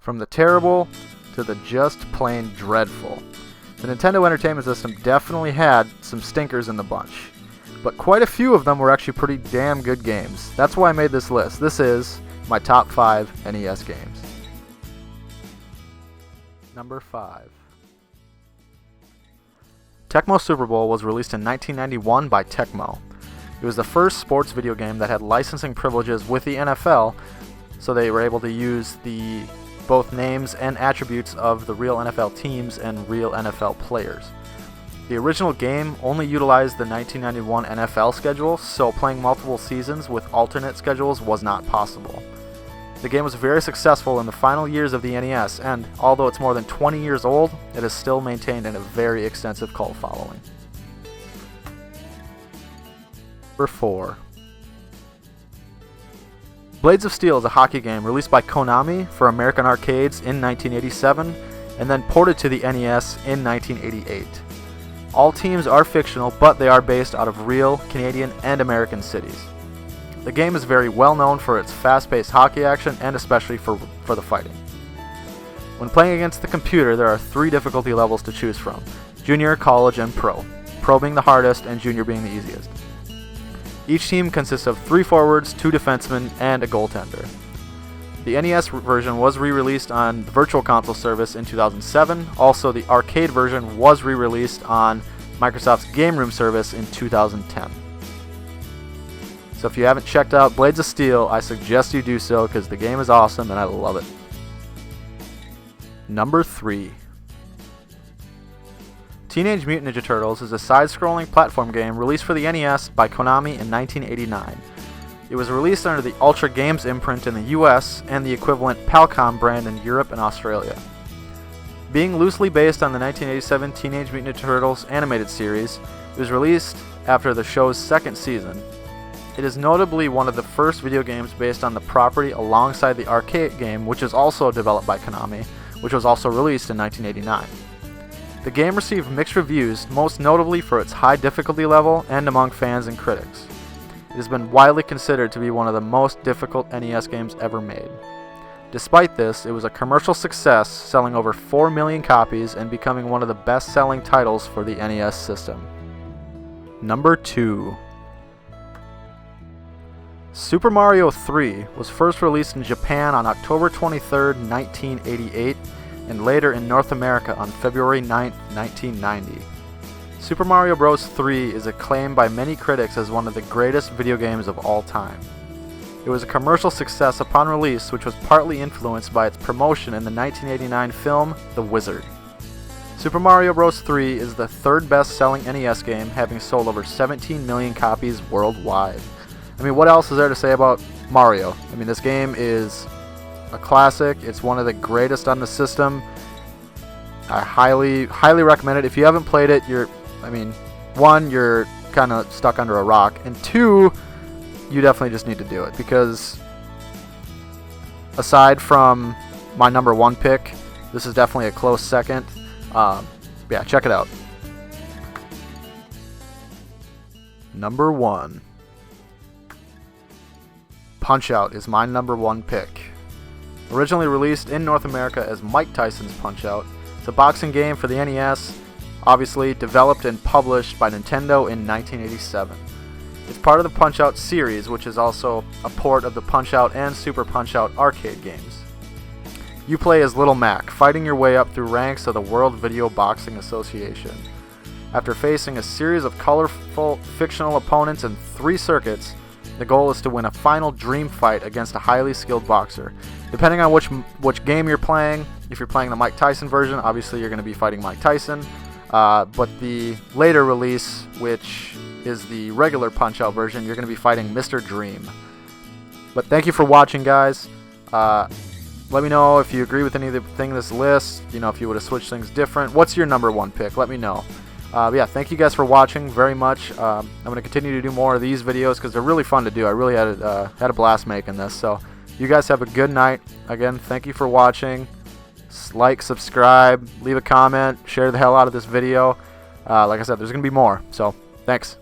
From the terrible to the just plain dreadful. The Nintendo Entertainment System definitely had some stinkers in the bunch, but quite a few of them were actually pretty damn good games. That's why I made this list. This is my top 5 NES games. Number 5. Tecmo Super Bowl was released in 1991 by Tecmo. It was the first sports video game that had licensing privileges with the NFL, so they were able to use both names and attributes of the real NFL teams and real NFL players. The original game only utilized the 1991 NFL schedule, so playing multiple seasons with alternate schedules was not possible. The game was very successful in the final years of the NES, and although it's more than 20 years old, it has still maintained a very extensive cult following. Number 4. Blades of Steel is a hockey game released by Konami for American arcades in 1987 and then ported to the NES in 1988. All teams are fictional, but they are based out of real Canadian and American cities. The game is very well known for its fast-paced hockey action and especially for the fighting. When playing against the computer, there are 3 difficulty levels to choose from: Junior, College, and Pro. Pro being the hardest and Junior being the easiest. Each team consists of 3 forwards, 2 defensemen, and a goaltender. The NES version was re-released on the Virtual Console service in 2007. Also, the arcade version was re-released on Microsoft's Game Room service in 2010. So if you haven't checked out Blades of Steel, I suggest you do so because the game is awesome and I love it. Number 3. Teenage Mutant Ninja Turtles is a side-scrolling platform game released for the NES by Konami in 1989. It was released under the Ultra Games imprint in the US and the equivalent Palcom brand in Europe and Australia. Being loosely based on the 1987 Teenage Mutant Ninja Turtles animated series, it was released after the show's 2nd season. It is notably one of the first video games based on the property alongside the arcade game, which is also developed by Konami, which was also released in 1989. The game received mixed reviews, most notably for its high difficulty level and among fans and critics. It has been widely considered to be one of the most difficult NES games ever made. Despite this, it was a commercial success, selling over 4 million copies and becoming one of the best-selling titles for the NES system. Number 2. Super Mario 3 was first released in Japan on October 23, 1988, and later in North America on February 9, 1990. Super Mario Bros. 3 is acclaimed by many critics as one of the greatest video games of all time. It was a commercial success upon release, which was partly influenced by its promotion in the 1989 film The Wizard. Super Mario Bros. 3 is the 3rd best-selling NES game, having sold over 17 million copies worldwide. I mean, what else is there to say about Mario? I mean, this game is a classic. It's one of the greatest on the system. I highly recommend it. If you haven't played it, one, you're kind of stuck under a rock, and 2, you definitely just need to do it because aside from my number 1 pick, this is definitely a close second. Yeah, check it out. Number 1. Punch-Out is my number 1 pick. Originally released in North America as Mike Tyson's Punch-Out, it's a boxing game for the NES, obviously developed and published by Nintendo in 1987. It's part of the Punch-Out series, which is also a port of the Punch-Out and Super Punch-Out arcade games. You play as Little Mac, fighting your way up through ranks of the World Video Boxing Association. After facing a series of colorful fictional opponents in 3 circuits, the goal is to win a final dream fight against a highly skilled boxer. Depending on which game you're playing, if you're playing the Mike Tyson version, obviously you're going to be fighting Mike Tyson. But the later release, which is the regular Punch-Out version, you're going to be fighting Mr. Dream. But thank you for watching, guys. Let me know if you agree with anything in this list. You know, if you would have switched things different. What's your number 1 pick? Let me know. Yeah, thank you guys for watching very much. I'm going to continue to do more of these videos because they're really fun to do. I really had a blast making this. So you guys have a good night. Again, thank you for watching. Like, subscribe, leave a comment, share the hell out of this video. Like I said, there's going to be more. So thanks.